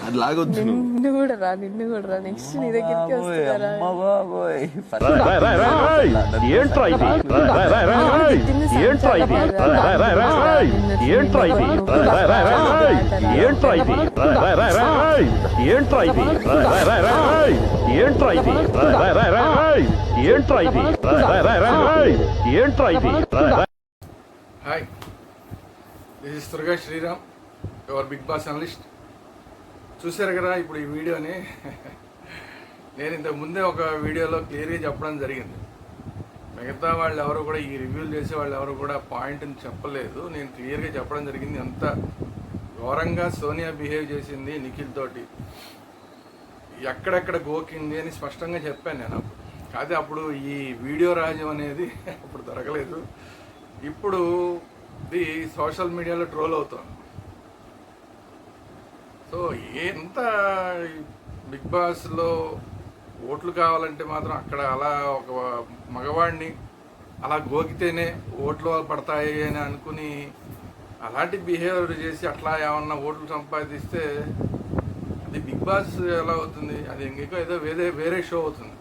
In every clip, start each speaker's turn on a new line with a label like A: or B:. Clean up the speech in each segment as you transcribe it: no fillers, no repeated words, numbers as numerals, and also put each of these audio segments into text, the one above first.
A: అది లాగొద్దు.
B: నిన్ను కూడా రా నెక్స్ట్ నీ దగ్గరికి వస్తారా?
C: ఏంట్రా ఇది? ఏంట్రా ఇది? ఏంట్రా ఇది? ఏంట్రా ఇది? ఏంట్రా ఇది? ఏంట్రా ఇది? ఏంట్రా ఇది? ఏంట్రా ఇది?
D: Hi, this is Durga Sriram, your Bigg Boss analyst. చూశారు కదా ఇప్పుడు ఈ వీడియోని. నేను ఇంతకు ముందే ఒక వీడియోలో క్లియర్గా చెప్పడం జరిగింది. మిగతా వాళ్ళు ఎవరు కూడా ఈ రివ్యూలు చేసే వాళ్ళు ఎవరు కూడా పాయింట్ని చెప్పలేదు. నేను క్లియర్గా చెప్పడం జరిగింది. ఎంత ఘోరంగా సోనియా బిహేవ్ చేసింది నిఖిల్ తోటి, ఎక్కడెక్కడ గోకింది అని స్పష్టంగా చెప్పాను నేను. కాదు అప్పుడు ఈ వీడియో రాజ్యం అనేది అప్పుడు దొరకలేదు. ఇప్పుడు ఇది సోషల్ మీడియాలో ట్రోల్ అవుతుంది. సో ఎంత బిగ్ బాస్లో ఓట్లు కావాలంటే మాత్రం అక్కడ అలా ఒక మగవాడిని అలా గోకితేనే ఓట్లు పడతాయి అని అనుకుని అలాంటి బిహేవియర్ చేసి అట్లా ఏమన్నా ఓట్లు సంపాదిస్తే అది బిగ్ బాస్ ఎలా అవుతుంది? అది ఇంకో ఏదో వేరే షో అవుతుంది.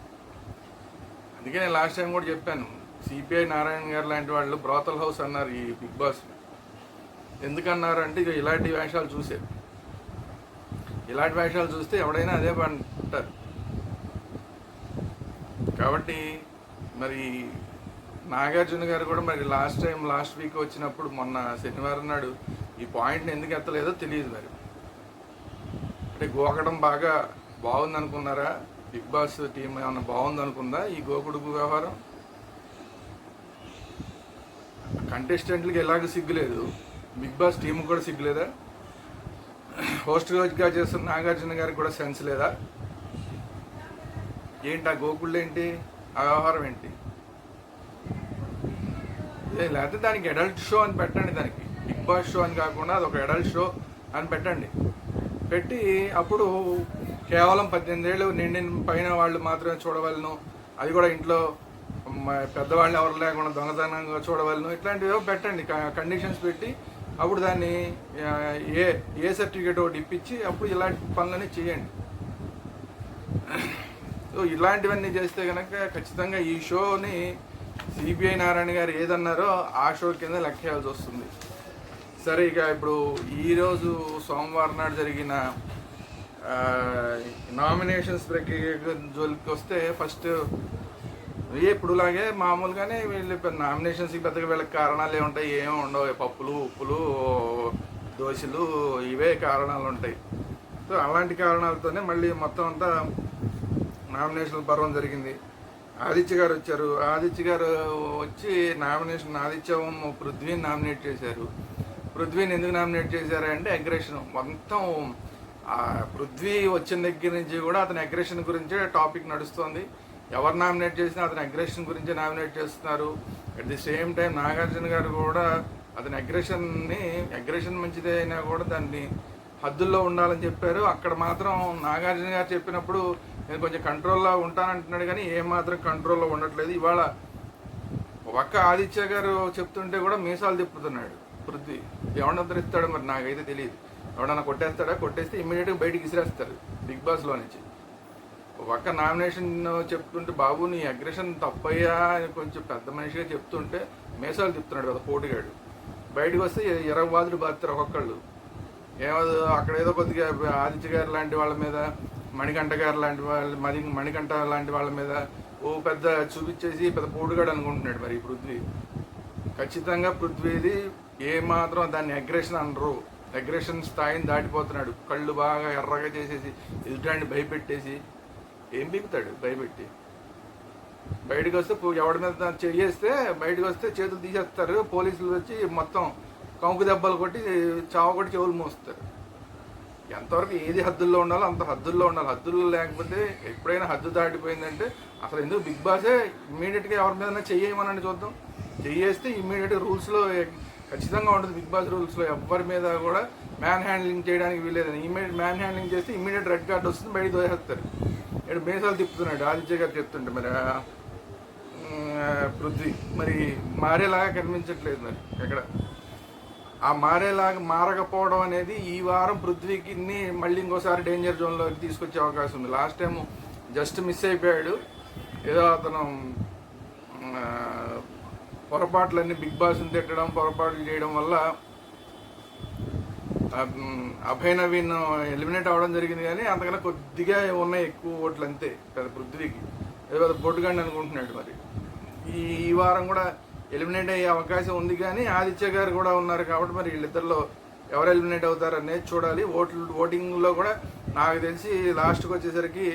D: అందుకే నేను లాస్ట్ టైం కూడా చెప్పాను, సిపిఐ నారాయణ గారు లాంటి వాళ్ళు బ్రోతల్ హౌస్ అన్నారు ఈ బిగ్ బాస్. ఎందుకన్నారు అంటే ఇక ఇలాంటి వేషాలు చూసారు. ఇలాంటి వేషాలు చూస్తే ఎవడైనా అదే అంటారు. కాబట్టి మరి నాగార్జున గారు కూడా మరి లాస్ట్ వీక్ వచ్చినప్పుడు మొన్న శనివారం నాడు ఈ పాయింట్ని ఎందుకు ఎత్తలేదో తెలియదు. మరి అంటే గోకడం బాగుంది అనుకున్నారా? బిగ్ బాస్ టీం ఏమన్నా బాగుంది అనుకుందా ఈ గోకుడు వ్యవహారం? కంటెస్టెంట్లకి ఎలాగ సిగ్గులేదు, బిగ్ బాస్ టీం కూడా సిగ్గులేదా? హోస్ట్గా చేస్తున్న నాగార్జున గారికి కూడా సెన్స్ లేదా? ఏంటి ఆ గోకుళ్ళు ఏంటి, ఆ వ్యవహారం ఏంటి? లేకపోతే దానికి అడల్ట్ షో అని పెట్టండి. దానికి బిగ్ బాస్ షో అని కాకుండా అదొక అడల్ట్ షో అని పెట్టండి. పెట్టి అప్పుడు కేవలం 18 ఏళ్ళు నిండిన పైన వాళ్ళు మాత్రమే చూడవలను, అది కూడా ఇంట్లో పెద్దవాళ్ళు ఎవరు లేకుండా దొంగతనంగా చూడవలను, ఇట్లాంటివి పెట్టండి కండిషన్స్ పెట్టి. అప్పుడు దాన్ని ఏ సర్టిఫికేట్ ఒకటి ఇప్పించి అప్పుడు ఇలాంటి పనులన్నీ చేయండి. సో ఇలాంటివన్నీ చేస్తే కనుక ఖచ్చితంగా ఈ షోని సిపిఐ నారాయణ గారు ఏదన్నారో ఆ షో కింద లెక్కేయాల్సి వస్తుంది. సరే, ఇక ఇప్పుడు ఈరోజు సోమవారం నాడు జరిగిన నామినేషన్స్ ప్రక్రియ జోలికి వస్తే ఫస్ట్ ఇప్పుడులాగే మామూలుగానే వీళ్ళు నామినేషన్స్కి పెద్దగా వీళ్ళకి కారణాలు ఏముంటాయి? ఏమో ఉండవు. పప్పులు, ఉప్పులు, దోశలు, ఇవే కారణాలు ఉంటాయి. సో అలాంటి కారణాలతోనే మళ్ళీ మొత్తం అంతా నామినేషన్ పర్వం జరిగింది. ఆదిత్య గారు వచ్చారు. ఆదిత్య గారు వచ్చి నామినేషన్ పృథ్వీని నామినేట్ చేశారు. పృథ్వీని ఎందుకు నామినేట్ చేశారంటే అగ్రెషన్. మొత్తం పృథ్వీ వచ్చిన దగ్గర నుంచి కూడా అతని అగ్రెషన్ గురించే టాపిక్ నడుస్తుంది. ఎవరు నామినేట్ చేసినా అతని అగ్రెషన్ గురించే నామినేట్ చేస్తున్నారు. At the same time Nagarjuna గారు కూడా అతని అగ్రెషన్ మంచిదే అయినా కూడా దాన్ని హద్దుల్లో ఉండాలని చెప్పారు. అక్కడ మాత్రం నాగార్జున గారు చెప్పినప్పుడు నేను కొంచెం కంట్రోల్లో ఉంటానంటున్నాడు, కానీ ఏమాత్రం కంట్రోల్లో ఉండట్లేదు. ఇవాళ ఒక్క ఆదిత్య గారు చెప్తుంటే కూడా మీసాలు తిప్పుతున్నాడు పృథ్వీ. ఎవడన్నా ఉద్ధరిస్తాడో మరి నాకైతే తెలియదు. ఎవడన్నా కొట్టేస్తాడా? కొట్టేస్తే ఇమ్మీడియట్గా బయటికి విసిరేస్తారు బిగ్ బాస్లో నుంచి. ఒక్క నామినేషన్ చెప్తుంటే బాబు నీ అగ్రెషన్ తప్పయ్యా అని కొంచెం పెద్ద మనిషిగా చెప్తుంటే మీసాలు తిప్పుతున్నాడు కదా పోటీగాడు. బయటకు వస్తే 20 వాదులు బాధిస్తారు ఒక్కొక్కళ్ళు. ఏమో అక్కడ ఏదో కొద్దిగా ఆదిత్య గారు లాంటి వాళ్ళ మీద, మణికంఠ గారు లాంటి మణికంఠ లాంటి వాళ్ళ మీద పెద్ద చూపించేసి పెద్ద పోటుగాడు అనుకుంటున్నాడు మరి పృథ్వీ. ఖచ్చితంగా పృథ్వీది ఏమాత్రం దాన్ని అగ్రెషన్ అనరు. అగ్రెషన్ స్థాయిని దాటిపోతున్నాడు. కళ్ళు బాగా ఎర్రగా చేసేసి ఎదుటాన్ని భయపెట్టేసి ఏం పీకుతాడు? భయపెట్టి బయటకు వస్తే ఎవడి మీద చేస్తే బయటకు వస్తే చేతులు తీసేస్తారు. పోలీసులు వచ్చి మొత్తం కంకు దెబ్బలు కొట్టి చావకొట్టి చెవులు మోస్తారు. ఎంతవరకు ఏది హద్దుల్లో ఉండాలో అంత హద్దుల్లో ఉండాలి. హద్దుల్లో లేకపోతే ఎప్పుడైనా హద్దు దాటిపోయిందంటే అసలు ఎందుకు బిగ్ బాసే ఇమ్మీడియట్గా ఎవరి మీద చెయ్యమని చూద్దాం. చెయ్యేస్తే ఇమ్మీడియట్గా రూల్స్లో ఖచ్చితంగా ఉంటుంది. బిగ్ బాస్ రూల్స్లో ఎవరి మీద కూడా మ్యాన్ హ్యాండ్లింగ్ చేయడానికి వీలేదని. ఇమ్మీడియట్ మ్యాన్ హ్యాండ్లింగ్ చేస్తే ఇమ్మీడియట్ రెడ్ కార్డు వస్తుంది, బయట దోసేస్తారు. ఇక్కడ మీసాలు తిప్పుతున్నాడు ఆదిత్య గారు చెప్తుంటే మరి పృథ్వీ మరి మారేలాగా కనిపించట్లేదు మరి ఎక్కడ. ఆ మారకపోవడం అనేది ఈ వారం పృథ్వీకి మళ్ళీ ఇంకోసారి డేంజర్ జోన్లోకి తీసుకొచ్చే అవకాశం ఉంది. లాస్ట్ టైం జస్ట్ మిస్ అయిపోయాడు. ఏదో అతను పొరపాట్లన్నీ బిగ్ బాస్ని తిట్టడం, పొరపాట్లు చేయడం వల్ల అభయ్ నవీన్ ఎలిమినేట్ అవ్వడం జరిగింది. కానీ అంతకన్నా కొద్దిగా ఉన్నాయి ఎక్కువ ఓట్లు అంతే పెద్ద పృథ్వీకి. ఏదో బొడ్డుగాండి అనుకుంటున్నాడు. మరి ఈ వారం కూడా ఎలిమినేట్ అయ్యే అవకాశం ఉంది. కానీ ఆదిత్య గారు కూడా ఉన్నారు కాబట్టి మరి వీళ్ళిద్దరిలో ఎవరు ఎలిమినేట్ అవుతారు అనేది చూడాలి. ఓటింగ్లో కూడా నాకు తెలిసి లాస్ట్కి వచ్చేసరికి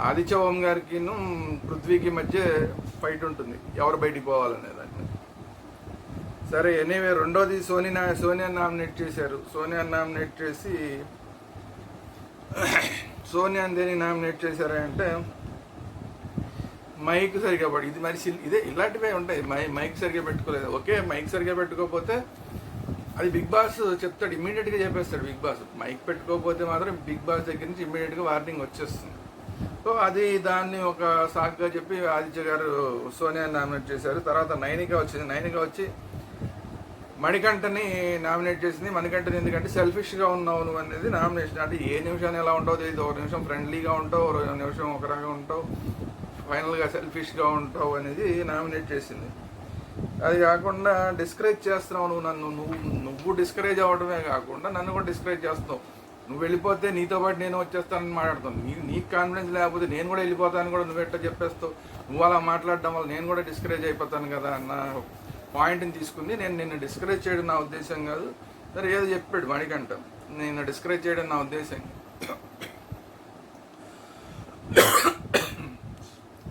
D: ఆదిత్య ఓం గారికి పృథ్వీకి మధ్య ఫైట్ ఉంటుంది, ఎవరు బయటికి పోవాలనే దాన్ని. సరే ఎనీవే, రెండోది సోనియా నామినేట్ చేశారు. సోనియా నామినేట్ చేసి సోనియాని దేనికి నామినేట్ చేశారంటే మైక్ సరిగా ఇది మరి ఇదే ఇలాంటివే ఉంటాయి. మైక్ సరిగా పెట్టుకోలేదు. ఓకే, మైక్ సరిగా పెట్టుకోకపోతే అది బిగ్ బాస్ చెప్తాడు, ఇమ్మీడియట్గా చెప్పేస్తాడు బిగ్ బాస్. మైక్ పెట్టుకోకపోతే మాత్రం బిగ్ బాస్ దగ్గర నుంచి ఇమ్మీడియట్గా వార్నింగ్ వచ్చేస్తుంది. సో అది దాన్ని ఒక సాకుగా చెప్పి ఆదిత్య గారు సోనియా నామినేట్ చేశారు. తర్వాత నైనిక వచ్చింది. నైనిక వచ్చి మణికంఠని నామినేట్ చేసింది. మణికంఠని ఎందుకంటే సెల్ఫిష్గా ఉన్నావు నువ్వు అనేది నామినేషన్. అంటే ఏ నిమిషాన్ని ఎలా ఉంటావు తెలియదు. ఒక నిమిషం ఫ్రెండ్లీగా ఉంటావు, ఒక నిమిషం ఒక రకంగా ఉంటావు, ఫైనల్గా సెల్ఫిష్గా ఉంటావు అనేది నామినేట్ చేసింది. అది కాకుండా డిస్కరేజ్ చేస్తున్నావు నువ్వు డిస్కరేజ్ అవ్వడమే కాకుండా నన్ను కూడా డిస్కరేజ్ చేస్తున్నావు. నువ్వు వెళ్ళిపోతే నీతో పాటు నేను వచ్చేస్తానని మాట్లాడుతాను. నీకు కాన్ఫిడెన్స్ లేకపోతే నేను కూడా వెళ్ళిపోతాను కూడా నువ్వు ఎట్లా చెప్పేస్తావు. నువ్వు అలా మాట్లాడడం వల్ల నేను కూడా డిస్కరేజ్ అయిపోతాను కదా అన్న పాయింట్ని తీసుకుంది. నేను నిన్ను డిస్కరేజ్ చేయడం నా ఉద్దేశం కాదు. సరే ఏదో చెప్పాడు మణికంఠ, నిన్ను డిస్కరేజ్ చేయడం నా ఉద్దేశం.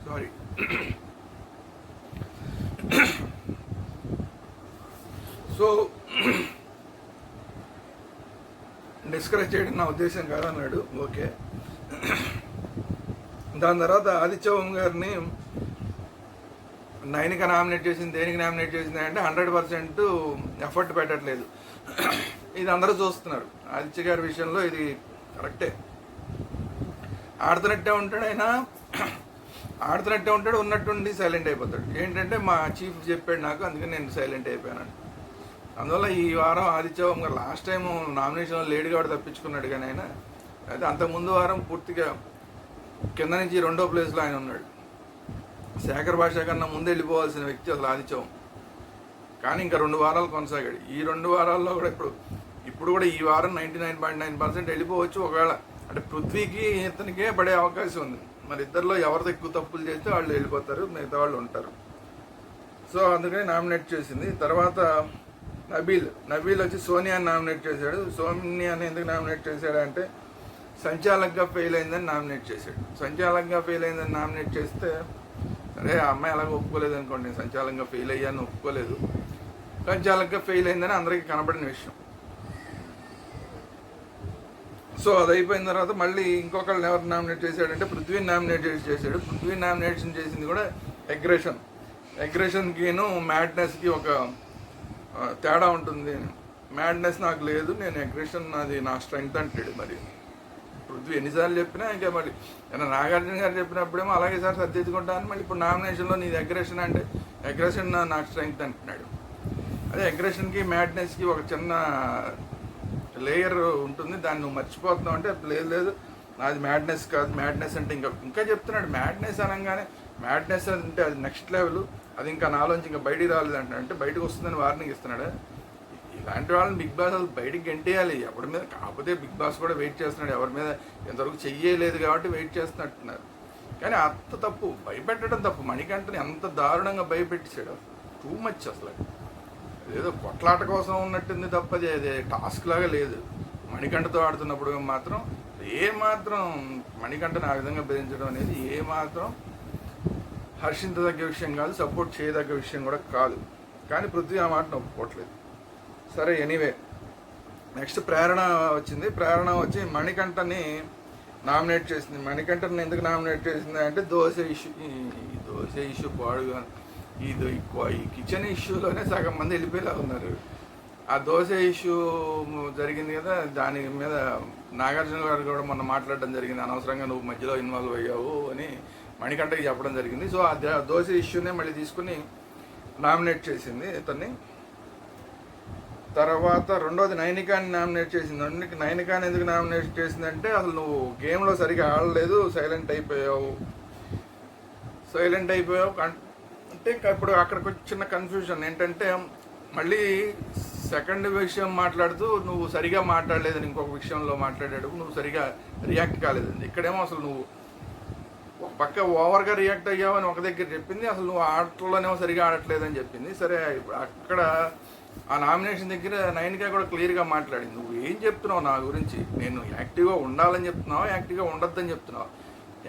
D: సారీ, సో డిస్కరేజ్ చేయడం నా ఉద్దేశం కాదన్నాడు. ఓకే, దాని తర్వాత ఆదిత్య ఓం గారిని నైనిక నామినేట్ చేసింది. దేనికి నామినేట్ చేసింది అంటే 100% ఎఫర్ట్ పెట్టట్లేదు. ఇది అందరూ చూస్తున్నారు. ఆదిత్య గారి విషయంలో ఇది కరెక్టే. ఆడుతున్నట్టే ఉంటాడు, ఆయన ఆడుతున్నట్టే ఉంటాడు, ఉన్నట్టుండి సైలెంట్ అయిపోతాడు. ఏంటంటే మా చీఫ్ చెప్పాడు నాకు, అందుకని నేను సైలెంట్ అయిపోయాను. అందువల్ల ఈ వారం ఆదిత్య ఓం గారు లాస్ట్ టైం నామినేషన్లో లేడీ కూడా తప్పించుకున్నాడు. కానీ ఆయన అయితే అంతకుముందు వారం పూర్తిగా కింద నుంచి 2వ ప్లేస్లో ఆయన ఉన్నాడు. శేఖర్ భాష కన్నా ముందు వెళ్ళిపోవాల్సిన వ్యక్తి అసలు ఆదిత్య ఓం. కానీ ఇంకా 2 వారాలు కొనసాగాడు. ఈ 2 వారాల్లో కూడా ఇప్పుడు కూడా ఈ వారం 99.9% వెళ్ళిపోవచ్చు. ఒకవేళ అంటే పృథ్వీకి ఇతనికే పడే అవకాశం ఉంది. మరి ఇద్దరిలో ఎవరితో ఎక్కువ తప్పులు చేస్తే వాళ్ళు వెళ్ళిపోతారు, మిగతా వాళ్ళు ఉంటారు. సో అందుకని నామినేట్ చేసింది. తర్వాత నబీల్ వచ్చి సోనియాని నామినేట్ చేశాడు. సోనియాని ఎందుకు నామినేట్ చేశాడు అంటే సంచాలకంగా ఫెయిల్ అయిందని నామినేట్ చేశాడు. సంచాలకంగా ఫెయిల్ అయిందని నామినేట్ చేస్తే సరే ఆ అమ్మాయి అలాగే ఒప్పుకోలేదు అనుకోండి. సంచాలకంగా ఫెయిల్ అయ్యాను ఒప్పుకోలేదు. సంచాలకంగా ఫెయిల్ అయిందని అందరికీ కనబడిన విషయం. సో అది అయిపోయిన తర్వాత మళ్ళీ ఇంకొకళ్ళని ఎవరు నామినేట్ చేశాడంటే పృథ్వీని నామినేట్ చేశాడు. పృథ్వీని నామినేషన్ చేసింది కూడా అగ్రెషన్కిను మ్యాడ్నెస్కి ఒక తేడా ఉంటుంది. మ్యాడ్నెస్ నాకు లేదు, నేను అగ్రెషన్ అది నా స్ట్రెంగ్త్ అంటాడు. మరి పృథ్వీ ఎన్నిసార్లు చెప్పినా ఇంకా మరి నాగార్జున గారు చెప్పినప్పుడేమో అలాగే సార్ సర్దిద్దుకుంటాను. మళ్ళీ ఇప్పుడు నామినేషన్లో నీది అగ్రెషన్ అంటే అగ్రెషన్ నాకు స్ట్రెంగ్త్ అంటున్నాడు. అదే అగ్రెషన్కి మ్యాడ్నెస్కి ఒక చిన్న లేయర్ ఉంటుంది, దాన్ని నువ్వు మర్చిపోతున్నావు అంటే లేదు నాది మ్యాడ్నెస్ కాదు, మ్యాడ్నెస్ అంటే ఇంకా చెప్తున్నాడు. మ్యాడ్నెస్ అనగానే మ్యాడ్నెస్ అంటే అది నెక్స్ట్ లెవెల్, అది ఇంకా నాలోంచి ఇంకా బయటికి రాలేదు అంటే బయటకు వస్తుందని వార్నింగ్ ఇస్తున్నాడు. ఇలాంటి వాళ్ళని బిగ్ బాస్ అసలు బయటికి గెంటేయాలి ఎవరి మీద. కాకపోతే బిగ్ బాస్ కూడా వెయిట్ చేస్తున్నాడు, ఎవరి మీద ఎంతవరకు చెయ్యలేదు కాబట్టి వెయిట్ చేస్తున్నట్టున్నారు. కానీ అంత తప్పు, భయపెట్టడం తప్పు. మణికంఠని ఎంత దారుణంగా భయపెట్టించాడు, టూ మచ్ అసలు. ఏదో కొట్లాట కోసం ఉన్నట్టుంది తప్పది, అదే టాస్క్ లాగా లేదు. మణికంఠతో ఆడుతున్నప్పుడు మాత్రం ఏమాత్రం మణికంఠని ఆ విధంగా బెదిరించడం అనేది ఏమాత్రం హర్షించదగ్గ విషయం కాదు, సపోర్ట్ చేయదగ్గ విషయం కూడా కాదు. కానీ పృథ్వీ ఆ మాటను ఒప్పుకోవట్లేదు. సరే ఎనీవే, నెక్స్ట్ ప్రేరణ వచ్చింది. ప్రేరణ వచ్చి మణికంఠని నామినేట్ చేసింది. మణికంఠని ఎందుకు నామినేట్ చేసింది అంటే దోశ ఇష్యూ పాడుగా ఈ కిచెన్ ఇష్యూలోనే సగం మంది వెళ్ళిపోయేలా ఉన్నారు. ఆ దోశ ఇష్యూ జరిగింది కదా, దాని మీద నాగార్జున గారు కూడా మొన్న మాట్లాడడం జరిగింది. అనవసరంగా నువ్వు మధ్యలో ఇన్వాల్వ్ అయ్యావు అని మణికంఠకి చెప్పడం జరిగింది. సో ఆ దోశ ఇష్యూనే మళ్ళీ తీసుకుని నామినేట్ చేసింది ఇతన్ని. తర్వాత రెండోది నైనికాని నామినేట్ చేసింది. నైనికాని ఎందుకు నామినేట్ చేసిందంటే అసలు నువ్వు గేమ్లో సరిగా ఆడలేదు, సైలెంట్ అయిపోయావు అంటే ఇప్పుడు అక్కడికి చిన్న కన్ఫ్యూజన్ ఏంటంటే మళ్ళీ సెకండ్ విషయం మాట్లాడుతూ నువ్వు సరిగా మాట్లాడలేదని ఇంకొక విషయంలో మాట్లాడాడు, నువ్వు సరిగా రియాక్ట్ కాలేదండి. ఇక్కడేమో అసలు నువ్వు ఒక పక్క ఓవర్గా రియాక్ట్ అయ్యావని ఒక దగ్గర చెప్పింది, అసలు నువ్వు ఆటలోనేమో సరిగా ఆడట్లేదని చెప్పింది. సరే అక్కడ ఆ నామినేషన్ దగ్గర నైన్గా కూడా క్లియర్గా మాట్లాడింది, నువ్వు ఏం చెప్తున్నావు నా గురించి, నేను యాక్టివ్గా ఉండాలని చెప్తున్నావు, యాక్టివ్గా ఉండొద్దని చెప్తున్నావు.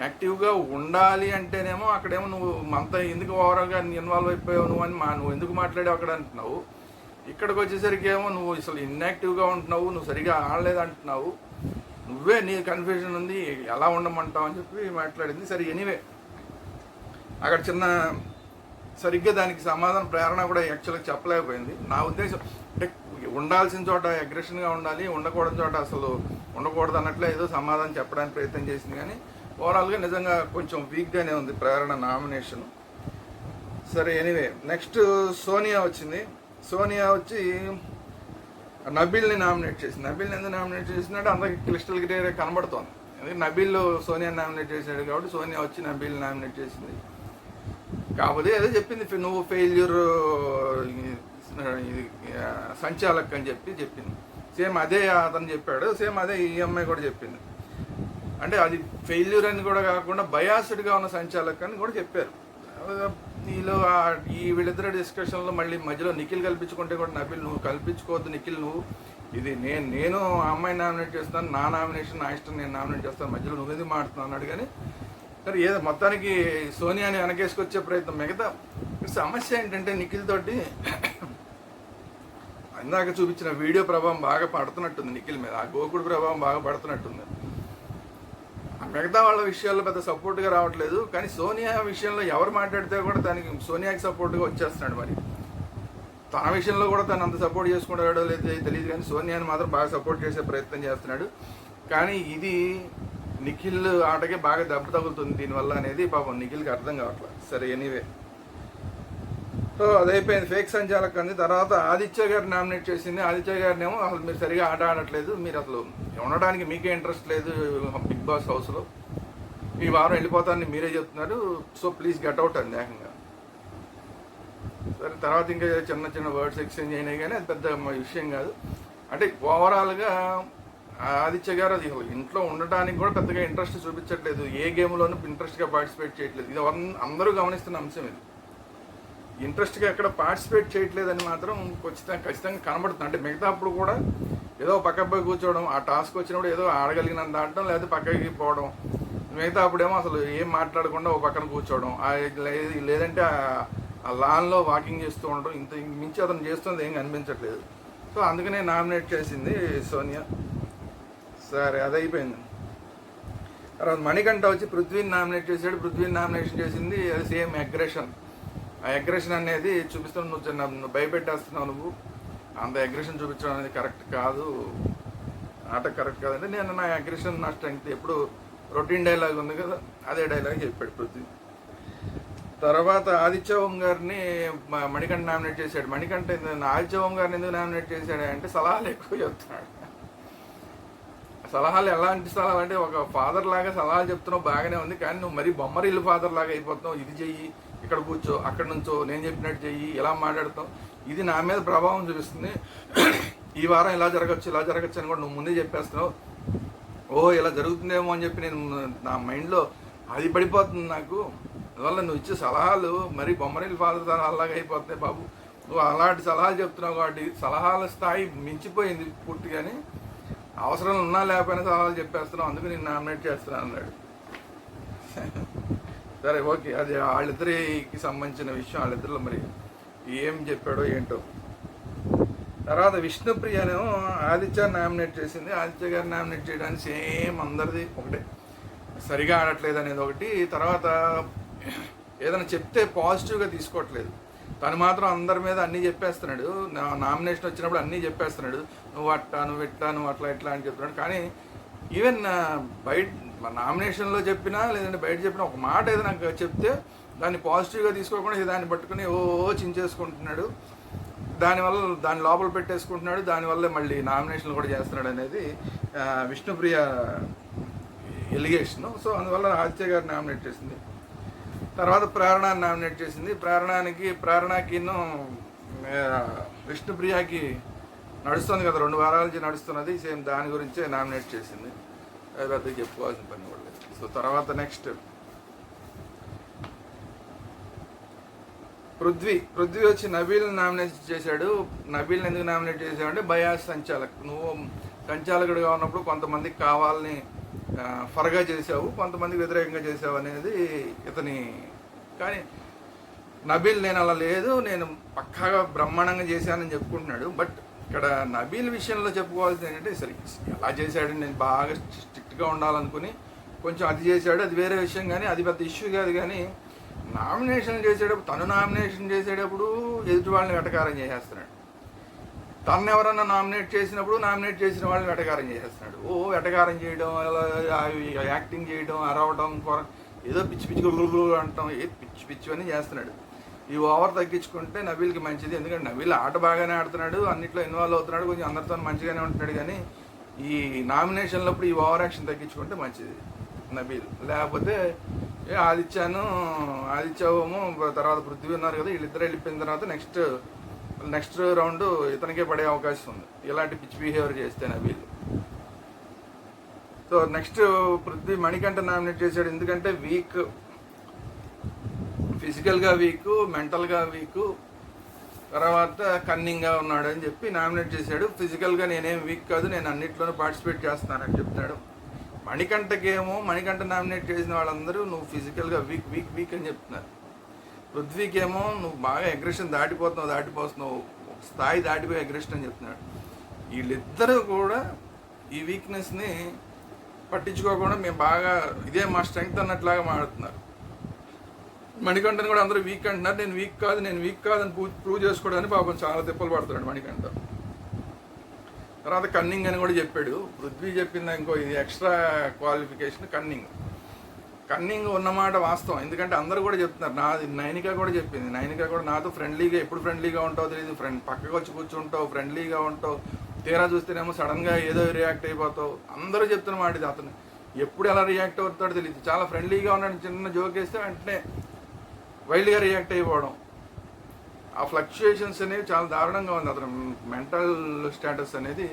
D: యాక్టివ్గా ఉండాలి అంటేనేమో అక్కడేమో నువ్వు అంతా ఎందుకు ఓవర్గా ఇన్వాల్వ్ అయిపోయావు నువ్వు అని నువ్వు ఎందుకు మాట్లాడావు అక్కడ అంటున్నావు. ఇక్కడికి వచ్చేసరికి ఏమో నువ్వు అసలు ఇన్యాక్టివ్గా ఉంటున్నావు, నువ్వు సరిగా ఆడలేదు అంటున్నావు, నువ్వే నీ కన్ఫ్యూజన్ ఉంది, ఎలా ఉండమంటావు అని చెప్పి మాట్లాడింది. సరే ఎనీవే అక్కడ చిన్న సరిగ్గా దానికి సమాధానం ప్రేరణ కూడా యాక్చువల్గా చెప్పలేకపోయింది. నా ఉద్దేశం అంటే ఉండాల్సిన చోట అగ్రెషన్గా ఉండాలి, ఉండకూడని చోట అసలు ఉండకూడదు అన్నట్లే ఏదో సమాధానం చెప్పడానికి ప్రయత్నం చేసింది. కానీ ఓవరాల్గా నిజంగా కొంచెం వీక్గానే ఉంది ప్రేరణ నామినేషన్. సరే ఎనీవే నెక్స్ట్ సోనియా వచ్చింది. సోనియా వచ్చి నబీల్ని నామినేట్ చేసింది. నబీల్ని ఎందుకు నామినేట్ చేసిందంటే అందరికి క్లిస్టల్ క్లియర్ కనబడుతోంది. ఎందుకంటే నబీల్ సోనియా నామినేట్ చేశాడు కాబట్టి సోనియా వచ్చి నబీల్ని నామినేట్ చేసింది. కాకపోతే ఏదో చెప్పింది, నువ్వు ఫెయిల్యూర్ సంచాలక్ అని చెప్పింది. సేమ్ అదే అతను చెప్పాడు, సేమ్ అదే ఈ అమ్మాయి కూడా చెప్పింది. అంటే అది ఫెయిల్యూర్ అని కూడా కాకుండా బయాస్డ్గా ఉన్న సంచాలక్ అని కూడా చెప్పారు. నీలో ఈ వీళ్ళిద్దరు డిస్కషన్లో మళ్ళీ మధ్యలో నిఖిల్ కల్పించుకుంటే కూడా నబీల్ నువ్వు కల్పించుకోవద్దు నిఖిల్, నువ్వు ఇది నేను ఆ అమ్మాయిని నామినేట్ చేస్తాను, నా నామినేషన్ నా ఇష్టం, నేను నామినేట్ చేస్తాను, మధ్యలో నువ్వు ఎందుకు మాడుతున్నావు అన్నాడు. కానీ సరే ఏదో మొత్తానికి సోనియాని వెనకేసుకొచ్చే ప్రయత్నం. మిగతా సమస్య ఏంటంటే నిఖిల్ తోటి ఇందాక చూపించిన వీడియో ప్రభావం బాగా పడుతున్నట్టుంది నిఖిల్ మీద, ఆ గోకుడు ప్రభావం బాగా పడుతున్నట్టుంది. మిగతా వాళ్ళ విషయాల్లో పెద్ద సపోర్ట్గా రావట్లేదు. కానీ సోనియా విషయంలో ఎవరు మాట్లాడితే కూడా దానికి సోనియాకి సపోర్ట్గా వచ్చేస్తున్నాడు. మరి తన విషయంలో కూడా తను అంత సపోర్ట్ చేసుకుంటాడో లేదో తెలియదు, కానీ సోనియాని మాత్రం బాగా సపోర్ట్ చేసే ప్రయత్నం చేస్తున్నాడు. కానీ ఇది నిఖిల్ ఆటకే బాగా దెబ్బ తగులుతుంది దీనివల్ల అనేది పాపం నిఖిల్కి అర్థం కావట్లేదు. సరే ఎనీవే సో అదైపోయింది ఫేక్ సంచాలక్ అంది. తర్వాత ఆదిత్య గారు నామినేట్ చేసింది. ఆదిత్య గారిని ఏమో అసలు మీరు సరిగా ఆట ఆడట్లేదు, మీరు అసలు ఉండడానికి మీకే ఇంట్రెస్ట్ లేదు బిగ్ బాస్ హౌస్లో, ఈ వారం వెళ్ళిపోతానని మీరే చెప్తున్నారు, సో ప్లీజ్ గెట్ అవుట్ అండి ఏకంగా. సరే తర్వాత ఇంకా చిన్న చిన్న వర్డ్స్ ఎక్స్చేంజ్ అయినాయి, కానీ అది పెద్ద విషయం కాదు. అంటే ఓవరాల్గా ఆదిత్య గారు అది ఇంట్లో ఉండటానికి కూడా పెద్దగా ఇంట్రెస్ట్ చూపించట్లేదు, ఏ గేమ్లోనూ ఇంట్రెస్ట్గా పార్టిసిపేట్ చేయట్లేదు. ఇది అందరూ గమనిస్తున్న అంశం. ఇది ఇంట్రెస్ట్గా ఎక్కడ పార్టిసిపేట్ చేయట్లేదని మాత్రం ఖచ్చితంగా కనబడుతుంది. అంటే మిగతా అప్పుడు కూడా ఏదో పక్కపై కూర్చోవడం, ఆ టాస్క్ వచ్చినప్పుడు ఏదో ఆడగలిగినంత ఆడటం, లేదా పక్కకి పోవడం, మిగతా అప్పుడేమో అసలు ఏం మాట్లాడకుండా ఓ పక్కన కూర్చోవడం, లేదంటే ఆ లాన్లో వాకింగ్ చేస్తూ ఉండడం, ఇంత మించి అతను చేస్తుంది ఏం కనిపించట్లేదు. సో అందుకనే నామినేట్ చేసింది సోనియా. సరే అది అయిపోయింది. తర్వాత మణికంఠ వచ్చి పృథ్వీని నామినేట్ చేశాడు. పృథ్వీని నామినేషన్ చేసింది. అది సేమ్ అగ్రెషన్. ఆ అగ్రెషన్ అనేది చూపిస్తున్నావు, నువ్వు భయపెట్టేస్తున్నావు, నువ్వు అంత అగ్రెషన్ చూపించడం అనేది కరెక్ట్ కాదు, ఆట కరెక్ట్ కాదంటే నేను నా అగ్రెషన్ నా స్ట్రెంగ్త్, ఎప్పుడు రొటీన్ డైలాగ్ ఉంది కదా అదే డైలాగ్ చెప్పాడు పృథ్వీ. తర్వాత ఆదిత్య ఓం గారిని మణికంఠ నామినేట్ చేశాడు. మణికంఠ ఆదిత్య ఓం గారిని ఎందుకు నామినేట్ చేశాడు అంటే సలహాలు ఎక్కువ చెప్తున్నాడు. సలహాలు ఎలాంటి సలహాలు అంటే ఒక ఫాదర్ లాగా సలహాలు చెప్తున్నావు బాగానే ఉంది, కానీ నువ్వు మరీ బొమ్మరిల్లు ఫాదర్ లాగా అయిపోతున్నావు. ఇది చెయ్యి, ఇక్కడ కూర్చో, అక్కడ నుంచో, నేను చెప్పినట్టు చెయ్యి, ఇలా మాట్లాడతావు, ఇది నా మీద ప్రభావం చూపిస్తుంది. ఈ వారం ఇలా జరగచ్చు అని కూడా నువ్వు ముందే చెప్పేస్తున్నావు. ఇలా జరుగుతుందేమో అని చెప్పి నేను నా మైండ్లో అది పడిపోతుంది నాకు. అందువల్ల నువ్వు ఇచ్చే సలహాలు మరీ బొమ్మరిల్లు ఫాదర్ సలహాలాగా అయిపోతున్నాయి బాబు. నువ్వు అలాంటి సలహాలు చెప్తున్నావు కాబట్టి సలహాల స్థాయి మించిపోయింది పూర్తిగాని. అవసరం ఉన్నా లేకపోయినా సలహాలు చెప్పేస్తున్నావు, అందుకు నేను నామినేట్ చేస్తున్నాను అన్నాడు. సరే ఓకే, అది వాళ్ళిద్దరికి సంబంధించిన విషయం, వాళ్ళిద్దరిలో మరి ఏం చెప్పాడో ఏంటో. తర్వాత విష్ణుప్రియనేమో ఆదిత్య నామినేట్ చేసింది. ఆదిత్య గారు నామినేట్ చేయడానికి సేమ్ అందరిది ఒకటే, సరిగా ఆడట్లేదు అనేది ఒకటి. తర్వాత ఏదైనా చెప్తే పాజిటివ్గా తీసుకోవట్లేదు, తను మాత్రం అందరి మీద అన్నీ చెప్పేస్తున్నాడు. నామినేషన్ వచ్చినప్పుడు అన్నీ చెప్పేస్తున్నాడు, నువ్వు అట్టా, నువ్వు ఇట్టా, నువ్వు అట్లా ఇట్లా అని చెప్తున్నాడు. కానీ ఈవెన్ బయట నామినేషన్లో చెప్పినా లేదంటే బయట చెప్పినా ఒక మాట ఏదైనా చెప్తే దాన్ని పాజిటివ్గా తీసుకోకుండా దాన్ని పట్టుకుని చించేసుకుంటున్నాడు. దానివల్ల దాని లోపల పెట్టేసుకుంటున్నాడు, దానివల్ల మళ్ళీ నామినేషన్లు కూడా చేస్తున్నాడు అనేది విష్ణుప్రియ ఎలిగేషన్. సో అందువల్ల ఆదిత్య గారు నామినేట్ చేసింది. తర్వాత ప్రేరణని నామినేట్ చేసింది. ప్రేరణకి విష్ణుప్రియకి నడుస్తుంది కదా, 2 వారాల నుంచి నడుస్తున్నది, సేమ్ దాని గురించే నామినేట్ చేసింది. అది పెద్దగా చెప్పుకోవాల్సిన పని కూడా లేదు. సో తర్వాత నెక్స్ట్ పృథ్వీ వచ్చి నబీల్ని నామినేట్ చేశాడు. నబీల్ని ఎందుకు నామినేట్ చేశాడంటే బయాస్ సంచాలక్, నువ్వు సంచాలకుడిగా ఉన్నప్పుడు కొంతమందికి కావాలని ఫర్గా చేసావు, కొంతమందికి వ్యతిరేకంగా చేసావు అనేది ఇతని. కానీ నబీల్ నేను అలా లేదు, నేను పక్కాగా బ్రహ్మాండంగా చేశానని చెప్పుకుంటున్నాడు. బట్ ఇక్కడ నబీల్ విషయంలో చెప్పుకోవాల్సింది ఏంటంటే, సరే ఎలా చేశాడు, నేను బాగా స్ట్రిక్ట్గా ఉండాలనుకుని కొంచెం అది చేశాడు, అది వేరే విషయం, కానీ అది పెద్ద ఇష్యూ కాదు. కానీ నామినేషన్ చేసేటప్పుడు, తను నామినేషన్ చేసేటప్పుడు ఎదుటి వాళ్ళని వెటకారం చేసేస్తున్నాడు. తను ఎవరన్నా నామినేట్ చేసినప్పుడు నామినేట్ చేసిన వాళ్ళని వెటకారం చేసేస్తున్నాడు. వెటకారం చేయడం, యాక్టింగ్ చేయడం, అరవడం, ఏదో పిచ్చి అంటాం, పిచ్చి అని చేస్తున్నాడు. ఈ ఓవర్ తగ్గించుకుంటే నబీల్కి మంచిది. ఎందుకంటే నబీల్ ఆట బాగానే ఆడుతున్నాడు, అన్నిట్లో ఇన్వాల్వ్ అవుతున్నాడు, కొంచెం అందరితో మంచిగానే ఉంటున్నాడు. కానీ ఈ నామినేషన్లప్పుడు ఈ ఓవర్ యాక్షన్ తగ్గించుకుంటే మంచిది నబీల్. లేకపోతే ఆదిత్యము తర్వాత పృథ్వీ ఉన్నారు కదా, వీళ్ళిద్దరు వెళ్ళిపోయిన తర్వాత నెక్స్ట్ రౌండ్ ఇతనికే పడే అవకాశం ఉంది, ఇలాంటి పిచ్ బిహేవియర్ చేస్తే Nabeel. So next Prithvi Manikanta nominate చేశాడు. ఎందుకంటే వీక్, ఫిజికల్గా వీక్, మెంటల్గా వీక్, తర్వాత కన్నింగ్గా ఉన్నాడు అని చెప్పి నామినేట్ చేశాడు. ఫిజికల్గా నేనేం వీక్ కాదు, నేను అన్నిట్లోనూ పార్టిసిపేట్ చేస్తానని చెప్తున్నాడు. మణికంఠ నామినేట్ చేసిన వాళ్ళందరూ నువ్వు ఫిజికల్గా వీక్ అని చెప్తున్నారు. పృథ్వీకేమో నువ్వు బాగా అగ్రెషన్ దాటిపోతున్నావు, స్థాయి దాటిపోయి అగ్రెషన్ అని చెప్తున్నాడు. వీళ్ళిద్దరూ కూడా ఈ వీక్నెస్ని పట్టించుకోకుండా మేము బాగా ఇదే మా స్ట్రెంగ్త్ అన్నట్లాగా మాట్లాడుతున్నారు. మణికంఠని కూడా అందరూ వీక్ అంటున్నారు. నేను వీక్ కాదు అని ప్రూవ్ చేసుకోవడానికి పాపం చాలా తిప్పలు పడుతున్నాడు మణికంఠ. తర్వాత కన్నింగ్ అని కూడా చెప్పాడు. పృథ్వీ చెప్పింది ఇంకో ఇది ఎక్స్ట్రా క్వాలిఫికేషన్ కన్నింగ్ ఉన్నమాట వాస్తవం. ఎందుకంటే అందరూ కూడా చెప్తున్నారు, నైనిక కూడా చెప్పింది, నైనిక కూడా నాతో ఎప్పుడు ఫ్రెండ్లీగా ఉంటావు తెలియదు, పక్కకు వచ్చి కూర్చుంటావు, ఫ్రెండ్లీగా ఉంటావు, తీరా చూస్తేనేమో సడన్గా ఏదో రియాక్ట్ అయిపోతావు, అందరూ చెప్తున్న మాట ఇది. అతను ఎప్పుడు ఎలా రియాక్ట్ అవుతాడో తెలియదు. చాలా ఫ్రెండ్లీగా ఉన్నాడు, చిన్న జోక్ వేస్తే వెంటనే వైల్డ్గా రియాక్ట్ అయిపోవడం, ఆ ఫ్లక్చుయేషన్స్ అనేవి చాలా దారుణంగా ఉంది. అతను మెంటల్ స్టేటస్ అనేది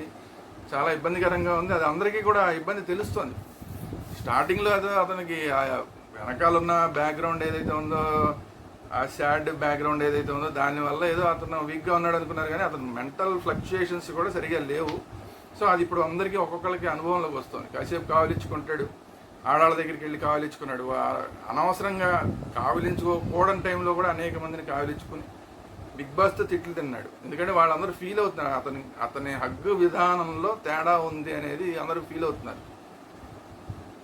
D: చాలా ఇబ్బందికరంగా ఉంది. అది అందరికీ కూడా ఇబ్బంది తెలుస్తుంది. స్టార్టింగ్లో అతనికి వెనకాల ఉన్న బ్యాక్గ్రౌండ్ ఏదైతే ఉందో, ఆ సాడ్ బ్యాక్గ్రౌండ్ ఏదైతే ఉందో దానివల్ల ఏదో అతను వీక్గా ఉన్నాడు అనుకున్నారు. కానీ అతను మెంటల్ ఫ్లక్చుయేషన్స్ కూడా సరిగా లేవు. సో అది ఇప్పుడు అందరికీ ఒక్కొక్కరికి అనుభవంలోకి వస్తుంది. కాసేపు కావలించుకుంటాడు, ఆడాళ్ళ దగ్గరికి వెళ్ళి కావలించుకున్నాడు, అనవసరంగా కావలించుకోకూడని టైంలో కూడా అనేక మందిని కావలించుకుని బిగ్ బాస్తో తిట్లు తిన్నాడు. ఎందుకంటే వాళ్ళందరూ ఫీల్ అవుతున్నారు, అతని హగ్గు విధానంలో తేడా ఉంది అనేది అందరూ ఫీల్ అవుతున్నారు.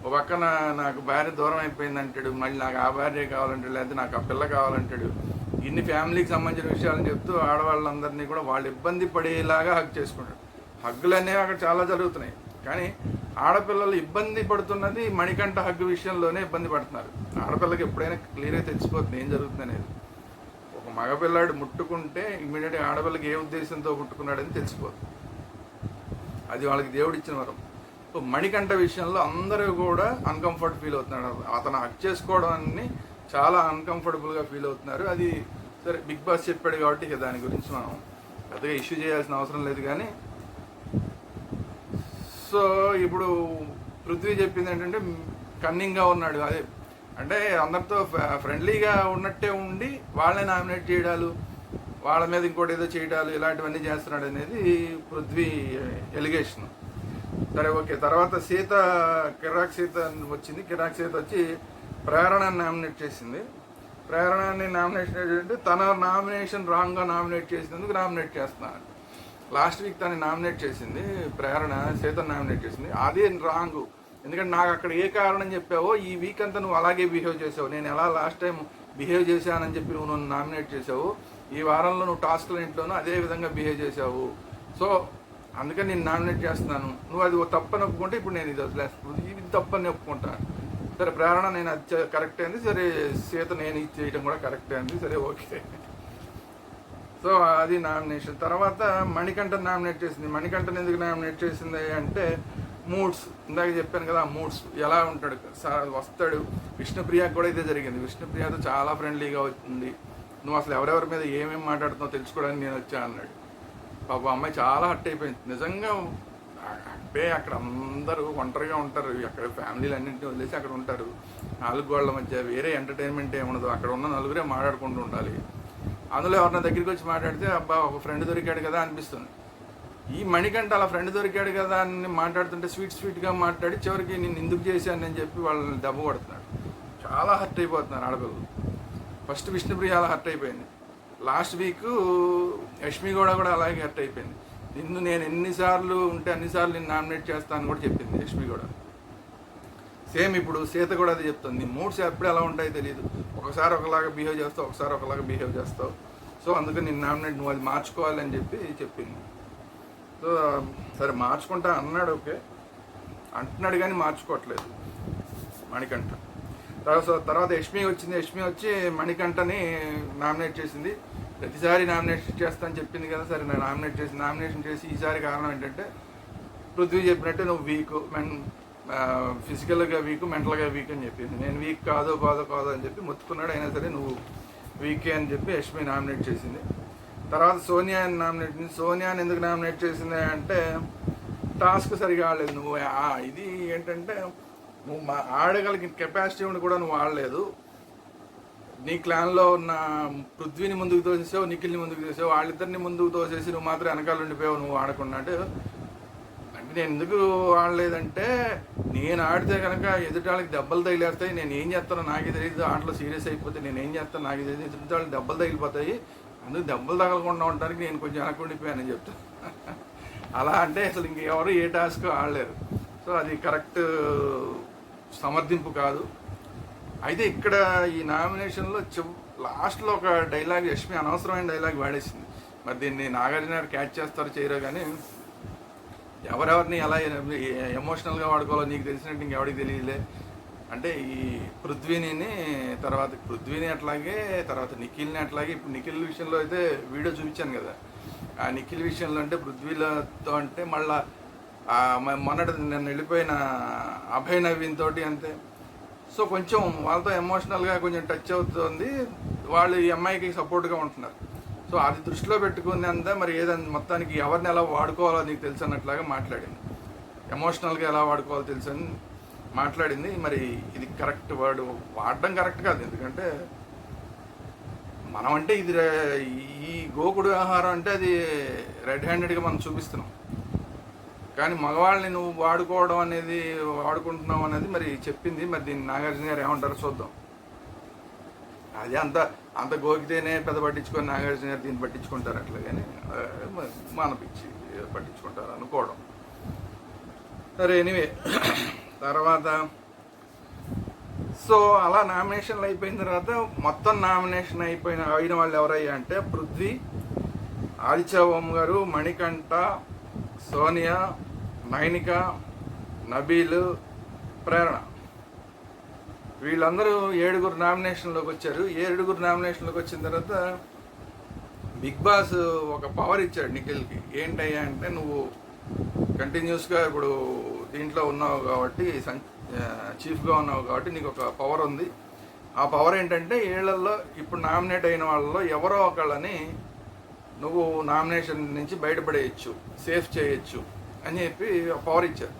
D: ఒక పక్కన నాకు భార్య దూరం అయిపోయింది అంటాడు, మళ్ళీ నాకు ఆ భార్య కావాలంటాడు, లేకపోతే నాకు ఆ పిల్ల కావాలంటాడు. ఇన్ని ఫ్యామిలీకి సంబంధించిన విషయాలను చెప్తూ ఆడవాళ్ళందరినీ కూడా వాళ్ళు ఇబ్బంది పడేలాగా హగ్ చేసుకుంటాడు. హగ్గులు అనేవి అక్కడ చాలా జరుగుతున్నాయి, కానీ ఆడపిల్లలు ఇబ్బంది పడుతున్నది మణికంఠ హగ్గు విషయంలోనే ఇబ్బంది పడుతున్నారు. ఆడపిల్లకి ఎప్పుడైనా క్లియర్గా తెలిసిపోతుంది ఏం జరుగుతుంది అనేది. ఒక మగపిల్లాడు ముట్టుకుంటే ఇమ్మీడియట్గా ఆడపిల్లకి ఏ ఉద్దేశంతో ముట్టుకున్నాడని తెలిసిపోతుంది. అది వాళ్ళకి దేవుడు ఇచ్చిన వరం. సో మణికంఠ విషయంలో అందరూ కూడా అన్కంఫర్ట్ ఫీల్ అవుతున్నారు. అతను హక్ చేసుకోవడాన్ని చాలా అన్కంఫర్టబుల్గా ఫీల్ అవుతున్నారు. అది సరే బిగ్ బాస్ చెప్పాడు కాబట్టి ఇక దాని గురించి మనం పెద్దగా ఇష్యూ చేయాల్సిన అవసరం లేదు. కానీ సో ఇప్పుడు పృథ్వీ చెప్పింది ఏంటంటే కన్నింగ్గా ఉన్నాడు, అదే అంటే అందరితో ఫ్రెండ్లీగా ఉన్నట్టే ఉండి వాళ్ళని నామినేట్ చేయడాలు, వాళ్ళ మీద ఇంకోటి ఏదో చేయడాలు, ఇలాంటివన్నీ చేస్తున్నాడు అనేది పృథ్వీ ఎలిగేషన్. సరే ఓకే. తర్వాత కిరాక్ సీత వచ్చింది. కిరాక్ సీత వచ్చి ప్రేరణని నామినేట్ చేసింది. ప్రేరణని నామినేషన్ ఏంటంటే తన నామినేషన్ రాంగ్గా నామినేట్ చేసినందుకు నామినేట్ చేస్తున్నాను. లాస్ట్ వీక్ తను నామినేట్ చేసింది, సీతను నామినేట్ చేసింది. అదే రాంగ్. ఎందుకంటే నాకు అక్కడ ఏ కారణం చెప్పావో ఈ వీక్ అంతా నువ్వు అలాగే బిహేవ్ చేసావు. నేను ఎలా లాస్ట్ టైం బిహేవ్ చేశానని చెప్పి నువ్వు నన్ను నామినేట్ చేసావు, ఈ వారంలో నువ్వు టాస్క్లన్నింటిలోనూ అదే విధంగా బిహేవ్ చేసావు. సో అందుకని నేను నామినేట్ చేస్తున్నాను. నువ్వు అది తప్పని ఒప్పుకుంటే ఇప్పుడు నేను ఇది తప్పని ఒప్పుకుంటాను. సరే ప్రేరణ నేను అది కరెక్ట్ అయింది, సరే సీత నేను ఇది చేయడం కూడా కరెక్ట్ అయింది, సరే ఓకే. సో అది నామినేషన్. తర్వాత మణికంఠ నామినేట్ చేసింది. మణికంఠన్ ఎందుకు నామినేట్ చేసింది అంటే మూడ్స్, ఇందాక చెప్పాను కదా, మూడ్స్ ఎలా ఉంటాడు సార్ వస్తాడు. విష్ణుప్రియకు కూడా ఇదే జరిగింది. విష్ణుప్రియతో చాలా ఫ్రెండ్లీగా అవుతుంది. నువ్వు అసలు ఎవరెవరి మీద ఏమేమి మాట్లాడుతున్నావు తెలుసుకోవడానికి నేను వచ్చా అన్నాడు. పాప అమ్మాయి చాలా హర్ట్ అయిపోయింది నిజంగా. అంటే అక్కడ అందరూ ఒంటరిగా ఉంటారు, అక్కడ ఫ్యామిలీలు అన్నింటినీ వదిలేసి అక్కడ ఉంటారు. 4 గోళ్ల మధ్య వేరే ఎంటర్టైన్మెంట్ ఏముండదు. అక్కడ ఉన్న నలుగురే మాట్లాడుకుంటూ ఉండాలి. అందులో ఎవరిన దగ్గరికి వచ్చి మాట్లాడితే అబ్బా ఒక ఫ్రెండ్ దొరికాడు కదా అనిపిస్తుంది. ఈ మణికంఠ అలా ఫ్రెండ్ దొరికాడు కదా అని మాట్లాడుతుంటే స్వీట్గా మాట్లాడి చివరికి నేను ఎందుకు చేశాను అని చెప్పి వాళ్ళని దెబ్బ కొడుతున్నాడు. చాలా హర్ట్ అయిపోతున్నారు ఆడపిల్లలు. ఫస్ట్ విష్ణుప్రియ అలా హర్ట్ అయిపోయింది. లాస్ట్ వీక్ యష్మి కూడా అలాగే హర్ట్ అయిపోయింది. నిన్ను నేను ఎన్నిసార్లు ఉంటే అన్నిసార్లు నేను నామినేట్ చేస్తాను కూడా చెప్పింది యష్మి కూడా. సేమ్ ఇప్పుడు సీత కూడా అది చెప్తుంది. నీ మూడ్స్ ఎప్పుడు ఎలా ఉంటాయో తెలియదు. ఒకసారి ఒకలాగా బిహేవ్ చేస్తావు, ఒకసారి ఒకలాగా బిహేవ్ చేస్తావు. సో అందుకని నేను నామినేట్ నువ్వు అది మార్చుకోవాలని చెప్పి చెప్పింది. సో సరే మార్చుకుంటా అన్నాడు, ఓకే అంటున్నాడు కానీ మార్చుకోవట్లేదు మణికంఠ. తర్వాత యష్మి వచ్చింది. యష్మి వచ్చి మణికంఠని నామినేట్ చేసింది. ప్రతిసారి నామినేషన్ చేస్తానని చెప్పింది కదా, సరే నేను నామినేషన్ చేసి ఈసారి కారణం ఏంటంటే పృథ్వీ చెప్పినట్టే నువ్వు వీక్, ఫిజికల్గా వీక్, మెంటల్గా వీక్ అని చెప్పింది. నేను వీక్ కాదు అని చెప్పి మొత్తుకున్నాడు. అయినా సరే నువ్వు వీకే అని చెప్పి యష్మి నామినేట్ చేసింది. తర్వాత సోనియాని నామినేట్ చేసింది. సోనియాని ఎందుకు నామినేట్ చేసింది అంటే టాస్క్ సరిగా ఆడలేదు నువ్వు. ఇది ఏంటంటే నువ్వు ఆడగలిగిన కెపాసిటీ ఉండి కూడా నువ్వు ఆడలేదు. నీ క్లాన్లో ఉన్న పృథ్వీని ముందుకు తోసేసావు, నిఖిల్ని ముందుకు తోసావు, వాళ్ళిద్దరిని ముందుకు తోసేసి నువ్వు మాత్రం వెనకాల ఉండిపోయావు నువ్వు ఆడకుండా. అంటే నేను ఎందుకు ఆడలేదంటే నేను ఆడితే కనుక ఎదుటి వాళ్ళకి దెబ్బలు తగిలేస్తాయి, నేను ఏం చేస్తానో నాకే తెలియదు, ఆటలో సీరియస్ అయిపోతే నేను ఏం చేస్తాను నాకే తెలియదు, ఎదుటి వాళ్ళకి దెబ్బలు తగిలిపోతాయి, అందుకు దెబ్బలు తగలకుండా ఉండడానికి నేను కొంచెం వెనకుండిపోయానని చెప్తాను. అలా అంటే అసలు ఇంకెవరు ఏ టాస్క్ ఆడలేరు. సో అది కరెక్ట్ సమర్థింపు కాదు. అయితే ఇక్కడ ఈ నామినేషన్లో లాస్ట్లో ఒక డైలాగ్ యష్మి అనవసరమైన డైలాగ్ వాడేసింది. మరి దీన్ని నాగార్జున గారు క్యాచ్ చేస్తారో చేయరో కానీ ఎవరెవరిని ఎలా ఎమోషనల్గా వాడుకోవాలో నీకు తెలిసినట్టు ఇంకెవరికి తెలియలే. అంటే ఈ పృథ్వీని అట్లాగే తర్వాత నిఖిల్ని అట్లాగే. ఇప్పుడు నిఖిల్ విషయంలో అయితే వీడియో చూపించాను కదా, ఆ నిఖిల్ విషయంలో అంటే పృథ్వీలతో అంటే మళ్ళా మొన్నటి నేను వెళ్ళిపోయిన అభయ్ నవీన్ తోటి అంతే. సో కొంచెం వాళ్ళతో ఎమోషనల్గా కొంచెం టచ్ అవుతుంది. వాళ్ళు ఈ అమ్మాయికి సపోర్ట్గా ఉంటున్నారు. సో అది దృష్టిలో పెట్టుకుని అంతా మరి ఏదైనా మొత్తానికి ఎవరిని ఎలా వాడుకోవాలో నీకు తెలుసు అన్నట్లాగా మాట్లాడింది. ఎమోషనల్గా ఎలా వాడుకోవాలో తెలుసు అని మాట్లాడింది. మరి ఇది కరెక్ట్ వర్డ్ వాడడం కరెక్ట్ కాదు. ఎందుకంటే మనం అంటే ఇది ఈ గోకుడు ఆహారం అంటే అది రెడ్ హ్యాండెడ్గా మనం చూపిస్తున్నాం. కానీ మగవాళ్ళని నువ్వు వాడుకుంటున్నావు అనేది మరి చెప్పింది. మరి దీన్ని నాగార్జున గారు ఏమంటారో చూద్దాం. అది అంత గోకితేనే పెద్ద పట్టించుకొని నాగార్జున గారు దీన్ని పట్టించుకుంటారు అట్లా, కానీ మన పిచ్చి పట్టించుకుంటారు అనుకోవడం. సరే ఎనీవే తర్వాత సో అలా నామినేషన్లు అయిపోయిన తర్వాత మొత్తం నామినేషన్ అయిన వాళ్ళు ఎవరయ్యా అంటే పృథ్వీ, ఆదిత్య ఓం గారు, మణికంఠ, సోనియా, నైనిక, నబీల్, ప్రేరణ. వీళ్ళందరూ 7 నామినేషన్లోకి వచ్చారు. 7 నామినేషన్లోకి వచ్చిన తర్వాత బిగ్ బాస్ ఒక పవర్ ఇచ్చాడు నిఖిల్కి. ఏంటయ్యా అంటే నువ్వు కంటిన్యూస్గా ఇప్పుడు దీంట్లో ఉన్నావు కాబట్టి, చీఫ్గా ఉన్నావు కాబట్టి నీకు ఒక పవర్ ఉంది. ఆ పవర్ ఏంటంటే ఏళ్లలో ఇప్పుడు నామినేట్ అయిన వాళ్ళలో ఎవరో ఒకళ్ళని నువ్వు నామినేషన్ నుంచి బయటపడేయచ్చు, సేఫ్ చేయొచ్చు అని చెప్పి పవర్ ఇచ్చారు.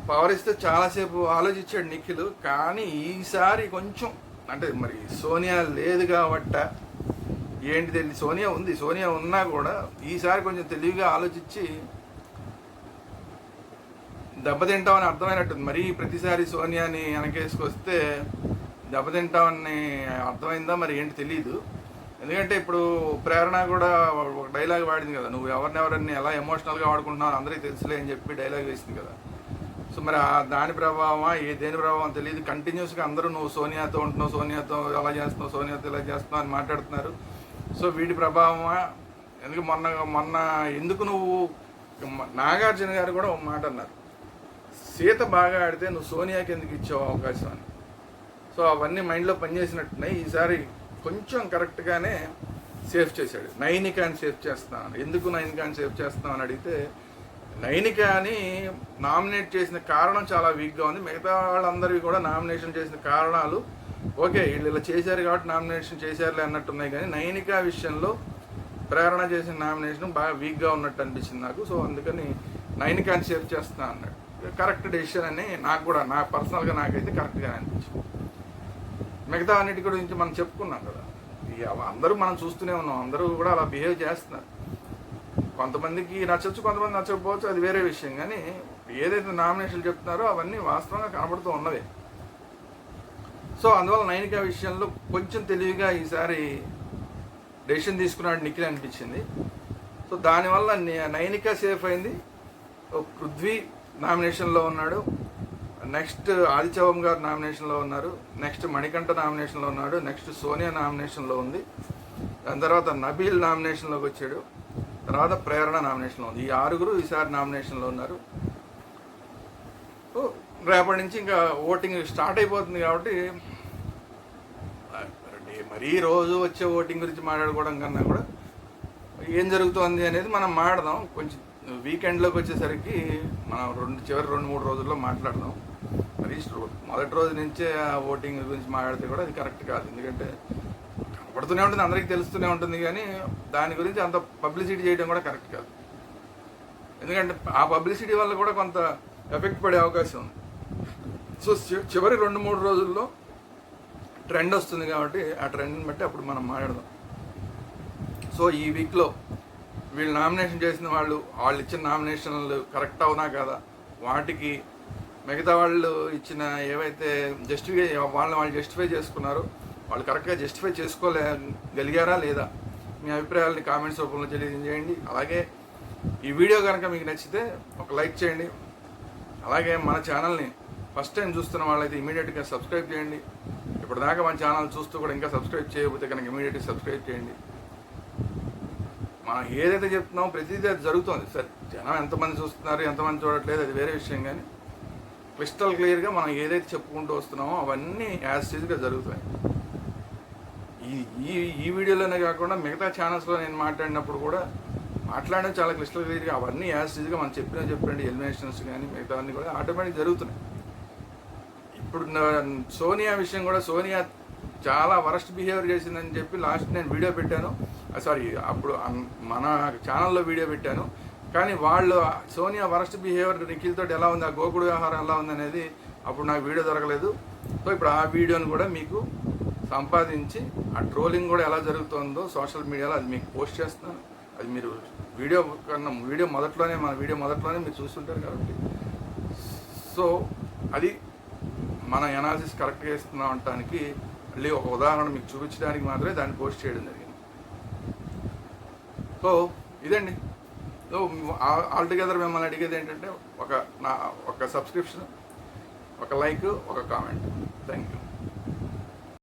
D: పవర్ ఇస్తే చాలాసేపు ఆలోచించాడు నిఖిల్. కానీ ఈసారి కొంచెం అంటే మరి సోనియా లేదు కాబట్ట ఏంటి తెలియదు, సోనియా ఉన్నా కూడా ఈసారి కొంచెం తెలివిగా ఆలోచించి దెబ్బతింటామని అర్థమైనట్టుంది. మరీ ప్రతిసారి సోనియాని వెనకేసుకొస్తే దెబ్బతింటామని అర్థమైందా మరి ఏంటి తెలియదు. ఎందుకంటే ఇప్పుడు ప్రేరణ కూడా ఒక డైలాగ్ వాడింది కదా, నువ్వు ఎవరిని ఎలా ఎమోషనల్గా వాడుకుంటున్నావు అందరికీ తెలుసులే అని చెప్పి డైలాగ్ వేసింది కదా. సో మరి దాని ప్రభావమా దేని ప్రభావం తెలియదు. కంటిన్యూస్గా అందరూ నువ్వు సోనియాతో ఉంటున్నావు, సోనియాతో ఎలా చేస్తున్నావు, సోనియాతో ఇలా చేస్తున్నావు అని మాట్లాడుతున్నారు. సో వీటి ప్రభావమా? ఎందుకు మొన్న ఎందుకు నువ్వు నాగార్జున గారు కూడా ఒక మాట అన్నారు, సీత బాగా ఆడితే నువ్వు సోనియాకి ఎందుకు ఇచ్చావు అవకాశం అని. సో అవన్నీ మైండ్లో పనిచేసినట్టున్నాయి. ఈసారి కొంచెం కరెక్ట్గానే సేఫ్ చేశాడు. నైనికాని సేఫ్ చేస్తున్నాను. ఎందుకు నైనికాని సేఫ్ చేస్తున్నాను అని అడిగితే, నైనికాని నామినేట్ చేసిన కారణం చాలా వీక్గా ఉంది. మిగతా వాళ్ళందరివి కూడా నామినేషన్ చేసిన కారణాలు ఓకే, వీళ్ళు ఇలా చేశారు కాబట్టి నామినేషన్ చేశారులే అన్నట్టున్నాయి, కానీ నైనికా విషయంలో ప్రేరణ చేసిన నామినేషన్ బాగా వీక్గా ఉన్నట్టు అనిపించింది నాకు. సో అందుకని నైనికాని సేఫ్ చేస్తున్నాను అన్నాడు. కరెక్ట్ డెసిషన్ అని నాకు కూడా, నా పర్సనల్గా నాకైతే కరెక్ట్గా అనిపించింది. మిగతా అన్నిటి గురించి మనం చెప్పుకున్నాం కదా, అందరూ మనం చూస్తూనే ఉన్నాం, అందరూ కూడా అలా బిహేవ్ చేస్తున్నారు. కొంతమందికి నచ్చచ్చు, కొంతమంది నచ్చకపోవచ్చు, అది వేరే విషయం. కానీ ఏదైతే నామినేషన్లు చెప్తున్నారో అవన్నీ వాస్తవంగా కనబడుతూ ఉన్నవే. సో అందువల్ల నైనికా విషయంలో కొంచెం తెలివిగా ఈసారి డెసిషన్ తీసుకున్నాడు నిఖిల్ అనిపించింది. సో దానివల్ల నైనికా సేఫ్ అయింది. పృథ్వీ నామినేషన్లో ఉన్నాడు, నెక్స్ట్ ఆదిత్యవం గారు నామినేషన్లో ఉన్నారు, నెక్స్ట్ మణికంఠ నామినేషన్లో ఉన్నాడు, నెక్స్ట్ సోనియా నామినేషన్లో ఉంది, దాని తర్వాత నబీల్ నామినేషన్లోకి వచ్చాడు, తర్వాత ప్రేరణ నామినేషన్లో ఉంది. ఈ 6 ఈసారి నామినేషన్లో ఉన్నారు. రేపటి నుంచి ఇంకా ఓటింగ్ స్టార్ట్ అయిపోతుంది కాబట్టి మరీ రోజు వచ్చే ఓటింగ్ గురించి మాట్లాడుకోవడం కన్నా కూడా ఏం జరుగుతోంది అనేది మనం మాట్లాడదాం. కొంచెం వీకెండ్లోకి వచ్చేసరికి మనం చివరి 2-3 రోజుల్లో మాట్లాడదాం. మరి మొదటి రోజు నుంచే ఓటింగ్ గురించి మాట్లాడితే కూడా అది కరెక్ట్ కాదు. ఎందుకంటే కనపడుతూనే ఉంటుంది, అందరికీ తెలుస్తూనే ఉంటుంది, కానీ దాని గురించి అంత పబ్లిసిటీ చేయడం కూడా కరెక్ట్ కాదు. ఎందుకంటే ఆ పబ్లిసిటీ వల్ల కూడా కొంత ఎఫెక్ట్ పడే అవకాశం ఉంది. సో చివరి 2-3 రోజుల్లో ట్రెండ్ వస్తుంది కాబట్టి ఆ ట్రెండ్ని బట్టి అప్పుడు మనం మాట్లాడదాం. సో ఈ వీక్లో వీళ్ళు నామినేషన్ చేసిన వాళ్ళు ఇచ్చిన నామినేషన్లు కరెక్ట్ అవునా కదా, వాటికి మిగతా వాళ్ళు ఇచ్చిన ఏవైతే వాళ్ళు జస్టిఫై చేసుకున్నారో వాళ్ళు కరెక్ట్గా జస్టిఫై చేసుకోగలిగారా లేదా, మీ అభిప్రాయాలని కామెంట్స్ రూపంలో తెలియజేయండి. అలాగే ఈ వీడియో కనుక మీకు నచ్చితే ఒక లైక్ చేయండి. అలాగే మన ఛానల్ని ఫస్ట్ టైం చూస్తున్న వాళ్ళైతే ఇమీడియట్గా సబ్స్క్రైబ్ చేయండి. ఇప్పటిదాకా మన ఛానల్ చూస్తూ కూడా ఇంకా సబ్స్క్రైబ్ చేయకపోతే కనుక ఇమీడియట్గా సబ్స్క్రైబ్ చేయండి. మనం ఏదైతే చెప్తున్నామో ప్రతిదీ అది జరుగుతుంది. సరే, జనం ఎంతమంది చూస్తున్నారు, ఎంతమంది చూడట్లేదు, అది వేరే విషయం. కానీ క్రిస్టల్ క్లియర్గా మనం ఏదైతే చెప్పుకుంటూ వస్తున్నామో అవన్నీ యాజ్ టీజ్గా జరుగుతాయి. ఈ వీడియోలోనే కాకుండా మిగతా ఛానల్స్లో నేను మాట్లాడినప్పుడు కూడా మాట్లాడడం చాలా క్రిస్టల్ క్లియర్గా అవన్నీ యాజ్ టీజ్గా మనం చెప్పండి. ఎలిమినేషన్స్ కానీ మిగతా అన్నీ కూడా ఆటోమేటిక్ జరుగుతున్నాయి. ఇప్పుడు సోనియా విషయం కూడా, సోనియా చాలా వరస్ట్ బిహేవియర్ చేసిందని చెప్పి లాస్ట్ నేను వీడియో పెట్టాను, అప్పుడు మన ఛానల్లో వీడియో పెట్టాను. కానీ వాళ్ళు సోనియా వరస్ట్ బిహేవియర్ నిఖిల్తో ఎలా ఉంది, ఆ గోకుడు వ్యవహారం ఎలా ఉంది అనేది అప్పుడు నాకు వీడియో దొరకలేదు. సో ఇప్పుడు ఆ వీడియోని కూడా మీకు సంపాదించి ఆ ట్రోలింగ్ కూడా ఎలా జరుగుతుందో సోషల్ మీడియాలో అది మీకు పోస్ట్ చేస్తున్నాను. అది మీరు మన వీడియో మొదట్లోనే మీరు చూస్తుంటారు కాబట్టి. సో అది మన ఎనాలిసిస్ కరెక్ట్గా ఇస్తున్నాం అనడానికి మళ్ళీ ఒక ఉదాహరణ మీకు చూపించడానికి మాత్రమే దాన్ని పోస్ట్ చేయడం జరిగింది. సో ఇదండి. సో ఆల్టుగెదర్ మిమ్మల్ని అడిగేది ఏంటంటే ఒక సబ్స్క్రిప్షన్, ఒక లైక్, ఒక కామెంట్. Thank you.